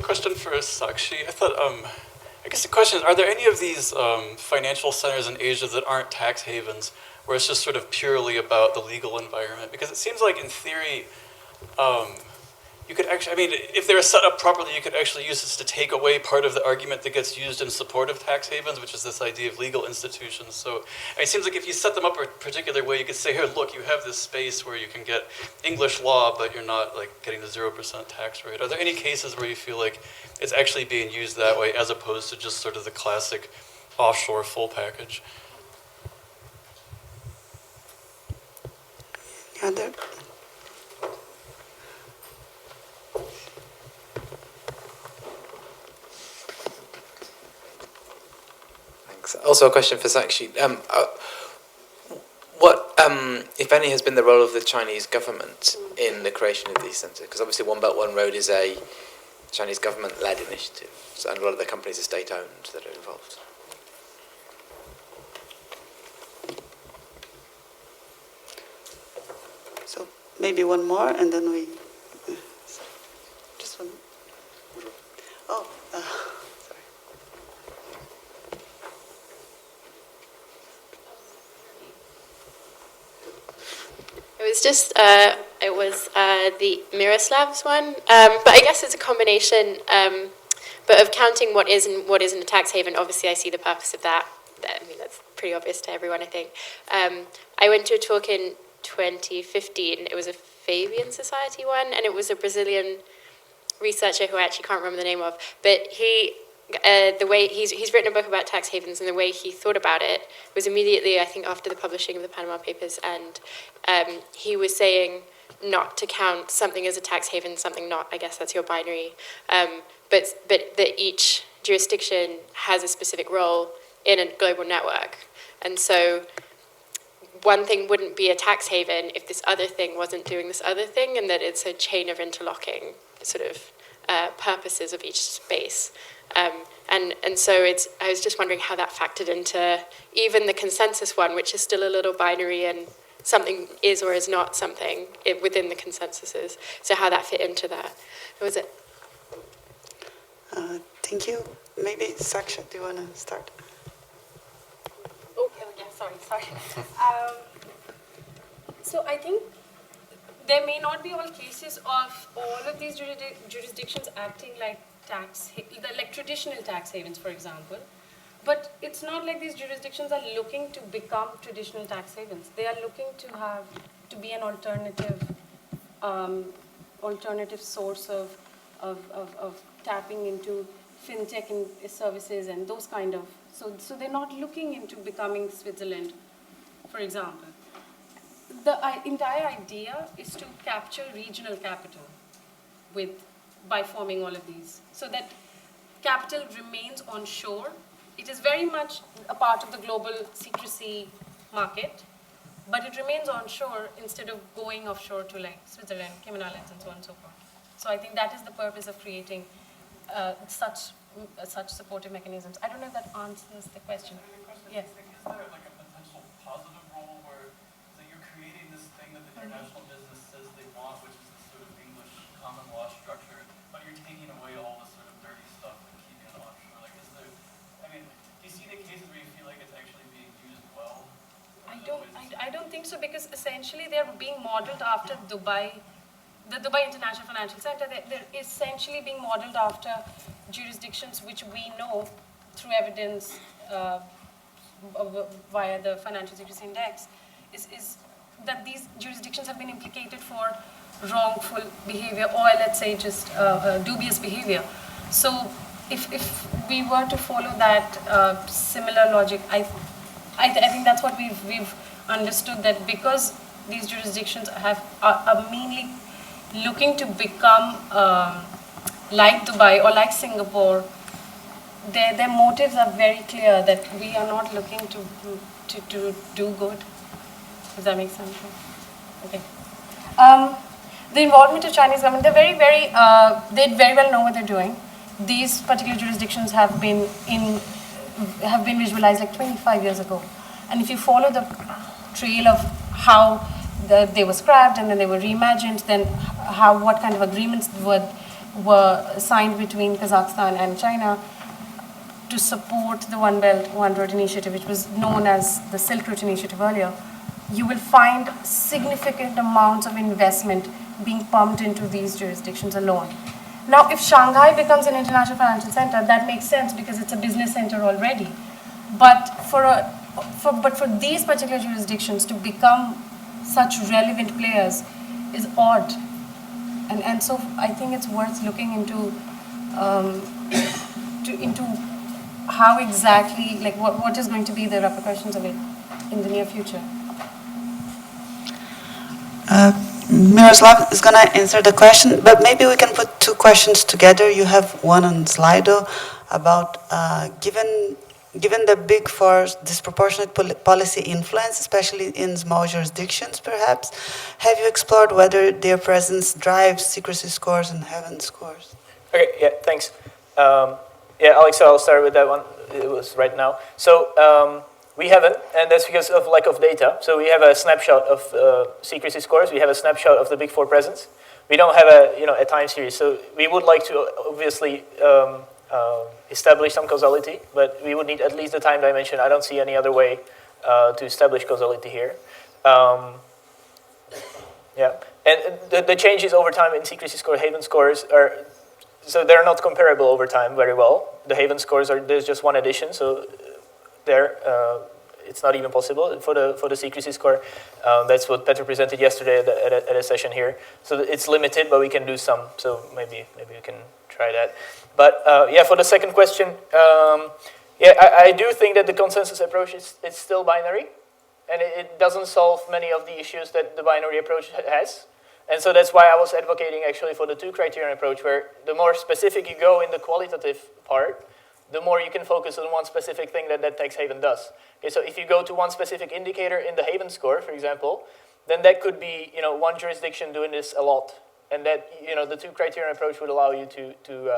question for Sakshi. I thought, I guess the question is, are there any of these financial centers in Asia that aren't tax havens, where it's just sort of purely about the legal environment? Because it seems like in theory, you could actually, I mean, if they were set up properly, you could actually use this to take away part of the argument that gets used in support of tax havens, which is this idea of legal institutions. So it seems like if you set them up a particular way, you could say, here, look, you have this space where you can get English law, but you're not like getting the 0% tax rate. Are there any cases where you feel like it's actually being used that way, as opposed to just sort of the classic offshore full package? Other? Also a question for Sakshi. What, if any, has been the role of the Chinese government in the creation of these centres? Because obviously One Belt One Road is a Chinese government-led initiative, so, and a lot of the companies are state-owned that are involved. So maybe one more, and then we... Just one. Oh, sorry. It was the Miroslav's one, but I guess it's a combination, but of counting what is and what isn't a tax haven. Obviously, I see the purpose of that. I mean, that's pretty obvious to everyone, I think. I went to a talk in 2015. It was a Fabian Society one, and it was a Brazilian researcher who I actually can't remember the name of, but he, the way he's written a book about tax havens, and the way he thought about it was immediately, I think, after the publishing of the Panama Papers, and he was saying not to count something as a tax haven, something not. I guess that's your binary, but that each jurisdiction has a specific role in a global network, and so one thing wouldn't be a tax haven if this other thing wasn't doing this other thing, and that it's a chain of interlocking sort of purposes of each space. And so I was just wondering how that factored into even the consensus one, which is still a little binary, and something is or is not something within the consensuses. So how that fit into that. That was it. Thank you. Maybe Saksha, do you want to start? Oh, yeah, sorry. So I think there may not be all cases of all of these jurisdictions acting like traditional tax havens, for example. But it's not like these jurisdictions are looking to become traditional tax havens. They are looking to be an alternative source of tapping into fintech and services and those kind of. So they're not looking into becoming Switzerland, for example. The entire idea is to capture regional capital by forming all of these, so that capital remains onshore. It is very much a part of the global secrecy market, but it remains onshore instead of going offshore to like Switzerland, Cayman Islands, and so on and so forth. So I think that is the purpose of creating such supportive mechanisms. I don't know if that answers the question. Yes. Is there like a potential positive role where you're creating this thing that the international business says they want, which is this sort of English common law structure, but you're taking away all this sort of dirty stuff and keeping it offshore? Like, is there? I mean, do you see the cases where you feel like it's actually being used well? I don't think so, because essentially they're being modeled after Dubai. The Dubai International Financial Center, they're essentially being modeled after jurisdictions which we know through evidence via the Financial Secrecy Index, is that these jurisdictions have been implicated for wrongful behavior, or let's say just dubious behavior. So if we were to follow that similar logic, I think that's what we've understood, that because these jurisdictions are mainly looking to become like Dubai or like Singapore, their motives are very clear, that we are not looking to do good. Does that make sense? Okay. The involvement of Chinese government, they very well know what they're doing. These particular jurisdictions have been visualized like 25 years ago. And if you follow the trail of how they were scrapped and then they were reimagined, then what kind of agreements were signed between Kazakhstan and China to support the One Belt, One Road initiative, which was known as the Silk Route initiative earlier, you will find significant amounts of investment being pumped into these jurisdictions alone. Now, if Shanghai becomes an international financial center, that makes sense because it's a business center already. But for these particular jurisdictions to become such relevant players is odd. And so I think it's worth looking into into how exactly, like what is going to be the repercussions of it in the near future. Miroslav is going to answer the question, but maybe we can put two questions together. You have one on Slido about given the Big Four's disproportionate policy influence, especially in small jurisdictions, perhaps, have you explored whether their presence drives secrecy scores and Haven scores? Okay, yeah, thanks. Yeah, Alex, I'll start with that one. It was right now. So we haven't, and that's because of lack of data. So we have a snapshot of secrecy scores. We have a snapshot of the Big Four presence. We don't have a time series. So we would like to obviously establish some causality, but we would need at least the time dimension. I don't see any other way to establish causality here. Yeah, and the changes over time in secrecy score, Haven scores are, so they're not comparable over time very well. The Haven scores there's just one addition, so there it's not even possible for the secrecy score. That's what Petr presented yesterday at a session here. So it's limited, but we can do some. So maybe we can try that. But yeah, for the second question, yeah, I do think that the consensus approach is still binary, and it doesn't solve many of the issues that the binary approach has. And so that's why I was advocating actually for the two criterion approach, where the more specific you go in the qualitative part, the more you can focus on one specific thing that tax haven does. Okay, so if you go to one specific indicator in the Haven score, for example, then that could be one jurisdiction doing this a lot, and that the two criterion approach would allow you to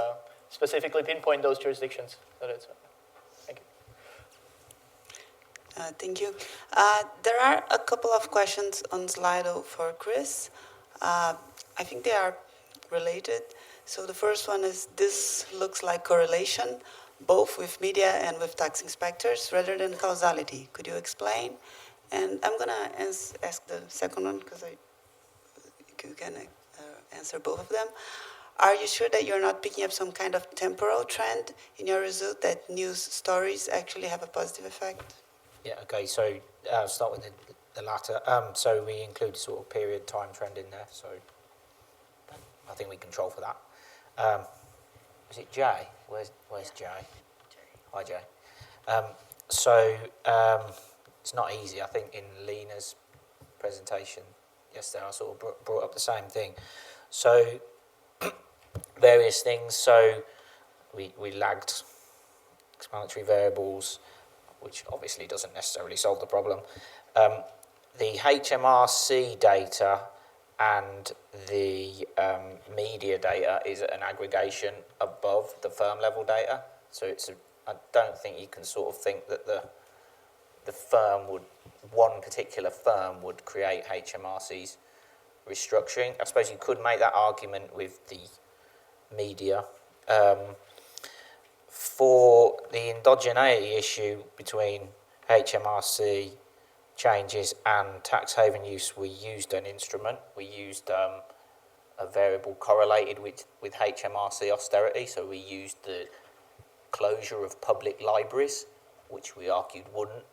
specifically pinpoint those jurisdictions. So that's thank you. Thank you. There are a couple of questions on Slido for Chris. I think they are related. So the first one is, this looks like correlation, both with media and with tax inspectors, rather than causality. Could you explain? And I'm going to ask the second one, because you can answer both of them. Are you sure that you're not picking up some kind of temporal trend in your result, that news stories actually have a positive effect? Yeah, okay, so I'll start with the latter. So we include sort of period time trend in there, so I think we control for that. Is it Jay? Where's Jay? Hi, Jay. So it's not easy. I think in Lena's presentation yesterday, I sort of brought up the same thing. So various things. So we lagged explanatory variables, which obviously doesn't necessarily solve the problem. The HMRC data and the media data is an aggregation above the firm level data. So I don't think you can sort of think that the firm one particular firm would create HMRC's restructuring. I suppose you could make that argument with the media. For the endogeneity issue between HMRC changes and tax haven use, we used an instrument. We used a variable correlated with HMRC austerity. So we used the closure of public libraries, which we argued wouldn't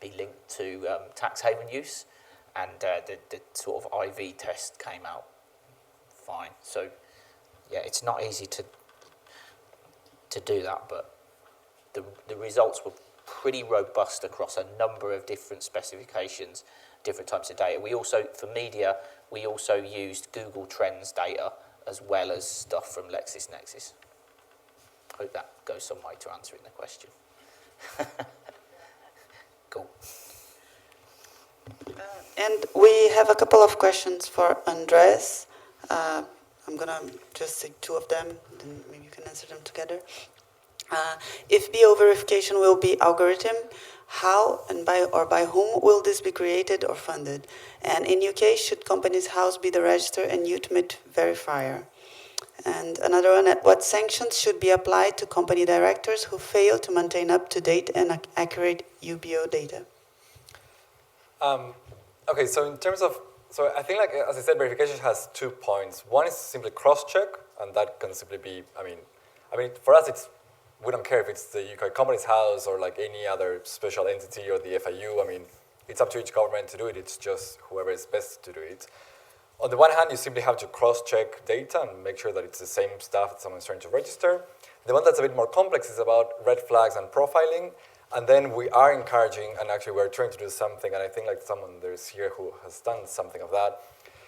be linked to tax haven use, and the sort of IV test came out fine. So yeah, it's not easy to do that, but the results were pretty robust across a number of different specifications, different types of data. We also, for media, we also used Google Trends data as well as stuff from LexisNexis. Hope that goes some way to answering the question. Cool. And we have a couple of questions for Andres. I'm going to just say two of them, then maybe you can answer them together. If BO verification will be algorithm, how and by whom will this be created or funded? And in UK, should companies' house be the register and ultimate verifier? And another one, what sanctions should be applied to company directors who fail to maintain up-to-date and accurate UBO data? Okay, so in terms of, so I think, like, as I said, verification has 2 points. One is simply cross-check, and that can simply be, I mean, for us, we don't care if it's the UK Companies House or like any other special entity or the FIU. I mean, it's up to each government to do it. It's just whoever is best to do it. On the one hand, you simply have to cross-check data and make sure that it's the same stuff that someone's trying to register. The one that's a bit more complex is about red flags and profiling. And then we are encouraging, and actually we're trying to do something, and I think like someone there's here who has done something of that,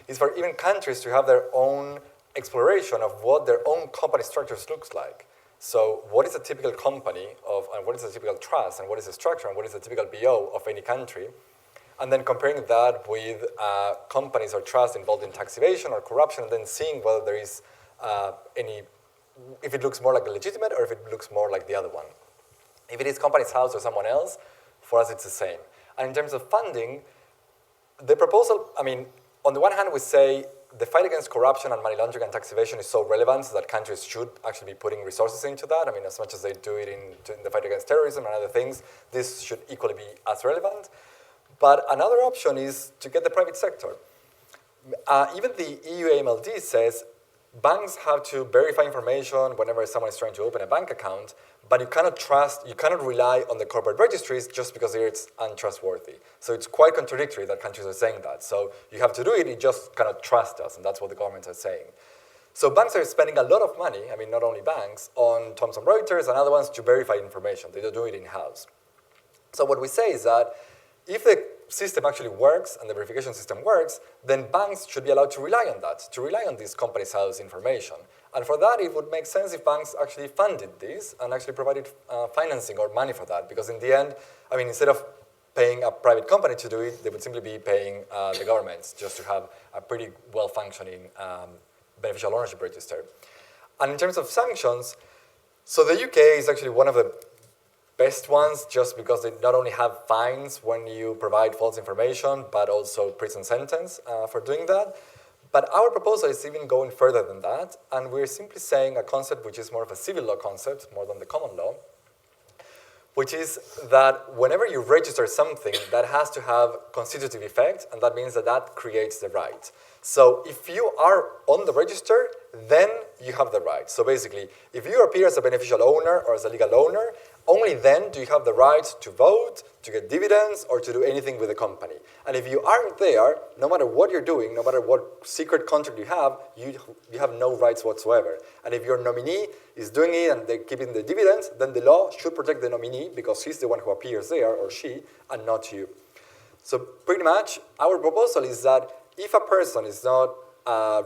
is for even countries to have their own exploration of what their own company structures looks like. So what is a typical company of, and what is a typical trust, and what is the structure, and what is the typical BO of any country? And then comparing that with companies or trusts involved in tax evasion or corruption, and then seeing whether there is if it looks more like a legitimate or if it looks more like the other one. If it is Companies House or someone else, for us it's the same. And in terms of funding, the proposal, I mean, on the one hand we say the fight against corruption and money laundering and tax evasion is so relevant that countries should actually be putting resources into that. I mean, as much as they do it in the fight against terrorism and other things, this should equally be as relevant. But another option is to get the private sector. Even the EU AMLD says banks have to verify information whenever someone is trying to open a bank account, but you cannot rely on the corporate registries just because it's untrustworthy. So it's quite contradictory that countries are saying that. So you have to do it, you just cannot trust us, and that's what the governments are saying. So banks are spending a lot of money, I mean, not only banks, on Thomson Reuters and other ones to verify information. They don't do it in-house. So what we say is that if the system actually works and the verification system works, then banks should be allowed to rely on that, to rely on this Companies House information. And for that, it would make sense if banks actually funded this and actually provided financing or money for that. Because in the end, I mean, instead of paying a private company to do it, they would simply be paying the governments just to have a pretty well-functioning beneficial ownership register. And in terms of sanctions, so the UK is actually one of the best ones just because they not only have fines when you provide false information, but also prison sentence for doing that. But our proposal is even going further than that, and we're simply saying a concept which is more of a civil law concept, more than the common law, which is that whenever you register something, that has to have constitutive effect, and that means that that creates the right. So if you are on the register, then you have the right. So basically, if you appear as a beneficial owner or as a legal owner, only then do you have the right to vote, to get dividends, or to do anything with the company. And if you aren't there, no matter what you're doing, no matter what secret contract you have no rights whatsoever. And if your nominee is doing it and they're keeping the dividends, then the law should protect the nominee because he's the one who appears there, or she, and not you. So pretty much, our proposal is that if a person is not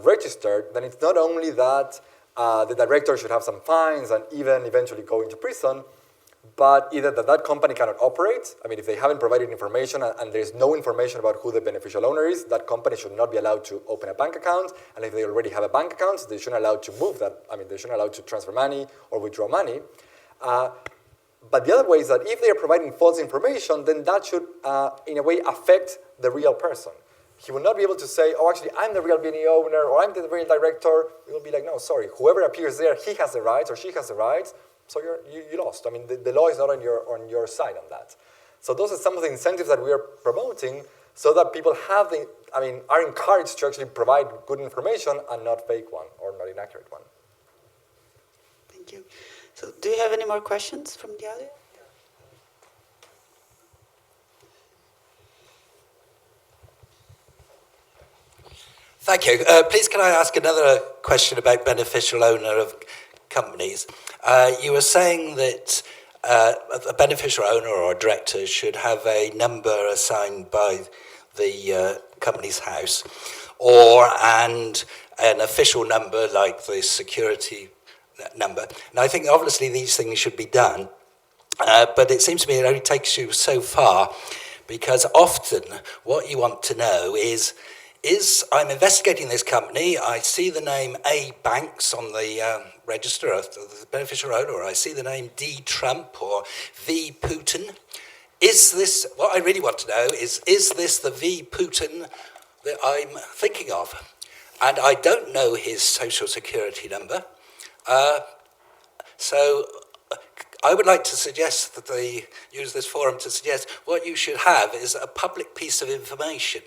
registered, then it's not only that the director should have some fines and even eventually go into prison, but either that company cannot operate. I mean, if they haven't provided information and there's no information about who the beneficial owner is, that company should not be allowed to open a bank account. And if they already have a bank account, they shouldn't allow to move that. I mean, they shouldn't allow to transfer money or withdraw money. But the other way is that if they are providing false information, then that should, in a way, affect the real person. He will not be able to say, oh, actually, I'm the real BNE owner, or I'm the real director. It will be like, no, sorry, whoever appears there, he has the rights, or she has the rights, so you lost. I mean, the law is not on your side on that. So those are some of the incentives that we are promoting so that people are encouraged to actually provide good information and not fake one or not inaccurate one. Thank you. So do you have any more questions from the audience? Thank you. Please, can I ask another question about beneficial owner of companies? You were saying that a beneficial owner or a director should have a number assigned by the Companies House, and an official number like the security number. And I think obviously these things should be done, but it seems to me it only takes you so far, because often what you want to know is I'm investigating this company, I see the name A. Banks on the register of the beneficial owner, or I see the name D. Trump or V. Putin. What I really want to know is this the V. Putin that I'm thinking of? and I don't know his social security number. So I would like to suggest that they use this forum to suggest what you should have is a public piece of information,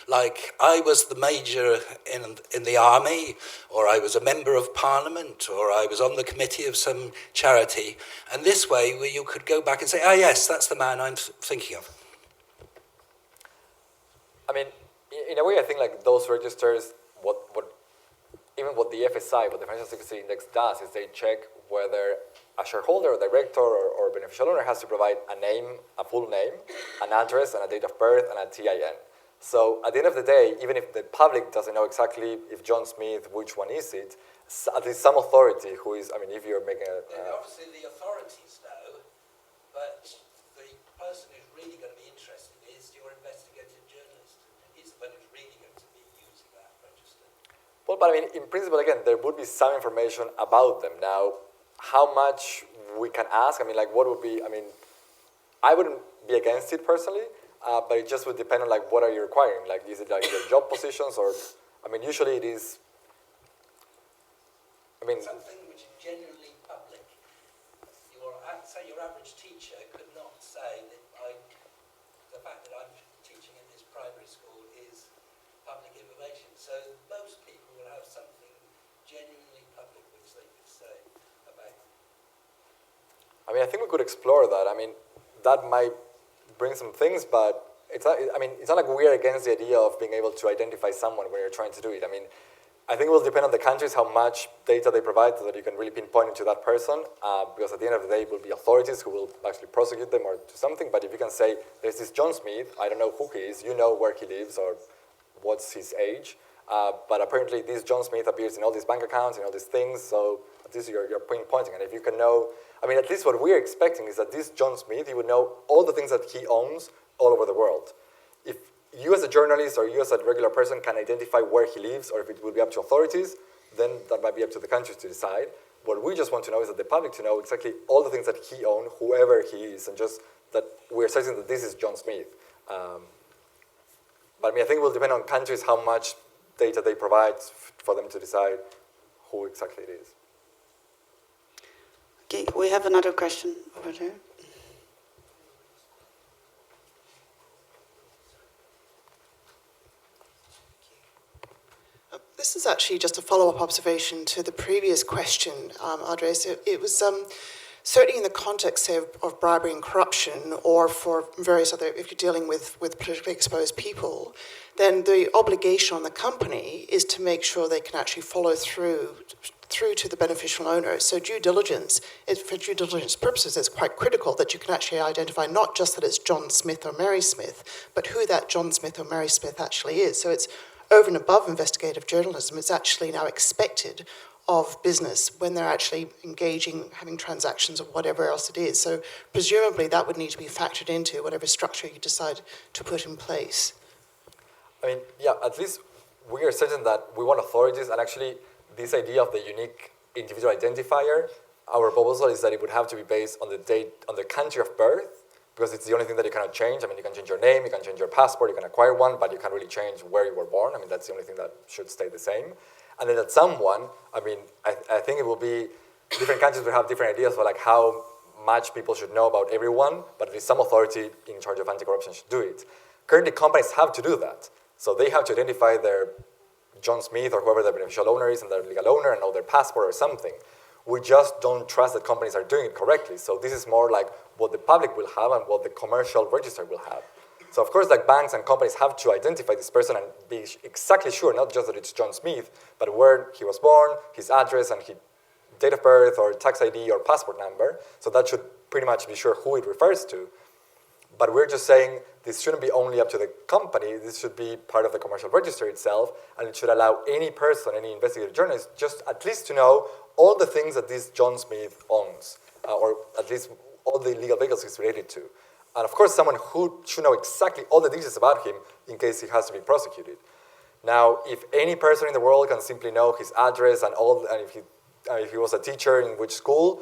like I was the major in the army, or I was a member of parliament, or I was on the committee of some charity, and this way where you could go back and say, ah yes, that's the man I'm thinking of. I mean, in a way, I think like those registers, even what the FSI, what the Financial Secrecy Index does, is they check whether a shareholder, or director, or beneficial owner has to provide a name, a full name, an address, and a date of birth, and a TIN. So at the end of the day, even if the public doesn't know exactly if John Smith, which one is it, at least some authority who is, I mean, if you're making a... Obviously the authorities know, but the person who's really going to be interested is your investigative journalist. He's the one who's really going to be using that register. Well, but I mean, in principle, again, there would be some information about them. Now, how much we can ask, I mean, like, what would be, I mean, I wouldn't be against it personally, but it just would depend on, like, what are you requiring? Like, is it, like, your job positions, or, I mean, usually it is, I mean... Something which is genuinely public. Say your average teacher could not say that the fact that I'm teaching in this primary school is public information. So most people will have something genuinely public which they could say about. I mean, I think we could explore that. I mean, that might bring some things, but it's not, I mean, it's not like we're against the idea of being able to identify someone when you're trying to do it. I mean, I think it will depend on the countries how much data they provide so that you can really pinpoint it to that person, because at the end of the day, it will be authorities who will actually prosecute them or do something. But if you can say, there's this John Smith, I don't know who he is, you know where he lives or what's his age, but apparently this John Smith appears in all these bank accounts and all these things, so at least you're pinpointing. And if you can know, I mean, at least what we're expecting is that this John Smith, he would know all the things that he owns all over the world. If you as a journalist or you as a regular person can identify where he lives, or if it will be up to authorities, then that might be up to the countries to decide. What we just want to know is that the public to know exactly all the things that he owns, whoever he is, and just that we're certain that this is John Smith. But I mean, I think it will depend on countries how much data they provide for them to decide who exactly it is. Okay, we have another question over there. This is actually just a follow-up observation to the previous question, Andres. It was certainly in the context, say, of bribery and corruption, or for various other, if you're dealing with politically exposed people, then the obligation on the company is to make sure they can actually follow through to the beneficial owner. So due diligence, for due diligence purposes, it's quite critical that you can actually identify not just that it's John Smith or Mary Smith, but who that John Smith or Mary Smith actually is. So it's over and above investigative journalism. It's actually now expected of business when they're actually engaging, having transactions or whatever else it is. So presumably that would need to be factored into whatever structure you decide to put in place. I mean, yeah, at least we are certain that we want authorities, and actually this idea of the unique individual identifier, our proposal is that it would have to be based on the date, on the country of birth, because it's the only thing that you cannot change. I mean, you can change your name, you can change your passport, you can acquire one, but you can't really change where you were born. I mean, that's the only thing that should stay the same. And then that someone, I mean, I think it will be, different countries will have different ideas for like how much people should know about everyone, but at least some authority in charge of anti-corruption should do it. Currently, companies have to do that. So they have to identify their John Smith or whoever their beneficial owner is and their legal owner and know their passport or something. We just don't trust that companies are doing it correctly. So this is more like what the public will have and what the commercial register will have. So of course, like banks and companies have to identify this person and be exactly sure, not just that it's John Smith, but where he was born, his address, and his date of birth, or tax ID, or passport number. So that should pretty much be sure who it refers to. But we're just saying this shouldn't be only up to the company. This should be part of the commercial register itself, and it should allow any person, any investigative journalist, just at least to know all the things that this John Smith owns, or at least all the legal vehicles he's related to. And of course, someone who should know exactly all the details about him in case he has to be prosecuted. Now, if any person in the world can simply know his address and all, and if he was a teacher in which school,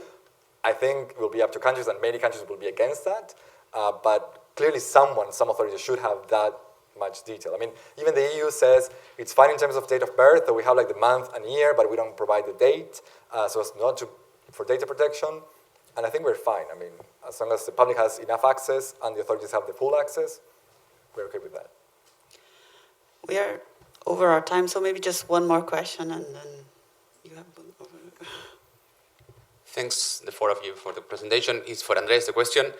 I think it will be up to countries, and many countries will be against that. But clearly some authority should have that much detail. I mean, even the EU says it's fine in terms of date of birth, that we have like the month and year, but we don't provide the date, so as not to, for data protection. And I think we're fine. I mean, as long as the public has enough access and the authorities have the full access, we're okay with that. We are over our time, so maybe just one more question, and then you have one over. Thanks, the four of you, for the presentation. It's for Andres, the question.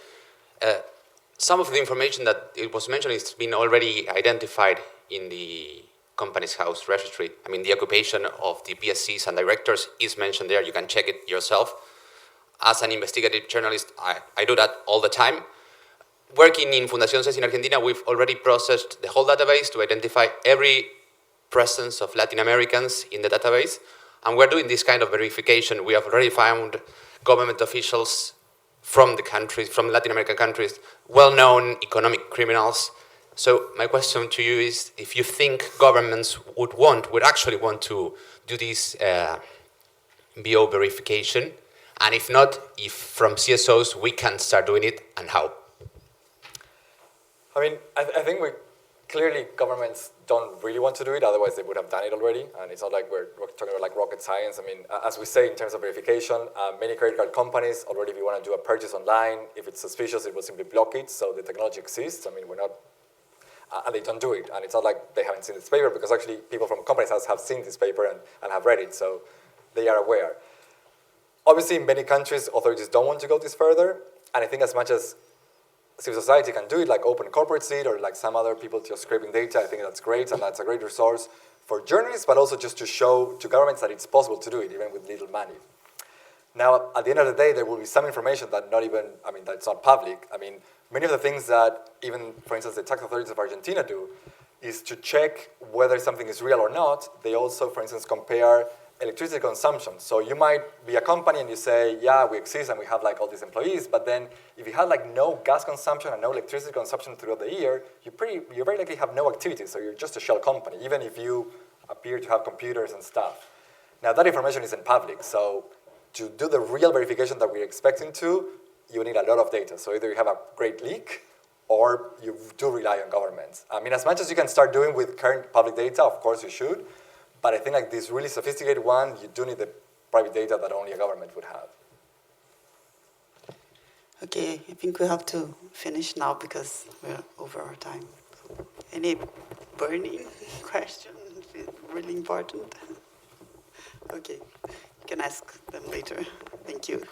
Some of the information that it was mentioned has been already identified in the Companies House registry. I mean, the occupation of the PSCs and directors is mentioned there. You can check it yourself. As an investigative journalist, I do that all the time. Working in Fundación CES in Argentina, we've already processed the whole database to identify every presence of Latin Americans in the database. And we're doing this kind of verification. We have already found government officials from the countries, from Latin American countries, well-known economic criminals. So my question to you is, if you think governments would actually want to do this BO verification, and if not, if from CSOs we can start doing it, and how? I mean, I think clearly governments don't really want to do it, otherwise they would have done it already, and it's not like we're talking about like rocket science. I mean, as we say in terms of verification, many credit card companies already, if you want to do a purchase online, if it's suspicious, it will simply block it, so the technology exists. I mean, we're not, and they don't do it, and it's not like they haven't seen this paper, because actually people from companies have seen this paper and have read it, so they are aware. Obviously, in many countries, authorities don't want to go this further, and I think as much as civil society can do it, like Open Corporate Seed or like some other people just scraping data, I think that's great, and that's a great resource for journalists, but also just to show to governments that it's possible to do it, even with little money. Now, at the end of the day, there will be some information that that's not public. I mean, many of the things that even, for instance, the tax authorities of Argentina do is to check whether something is real or not. They also, for instance, compare electricity consumption. So you might be a company and you say, yeah, we exist and we have like all these employees, but then if you had like no gas consumption and no electricity consumption throughout the year, you very likely have no activity, so you're just a shell company, even if you appear to have computers and stuff. Now that information isn't public, so to do the real verification that we're expecting to, you need a lot of data. So either you have a great leak or you do rely on governments. I mean, as much as you can start doing with current public data, of course you should, but I think like this really sophisticated one, you do need the private data that only a government would have. Okay, I think we have to finish now because we're over our time. Any burning questions? Really important? Okay, you can ask them later. Thank you.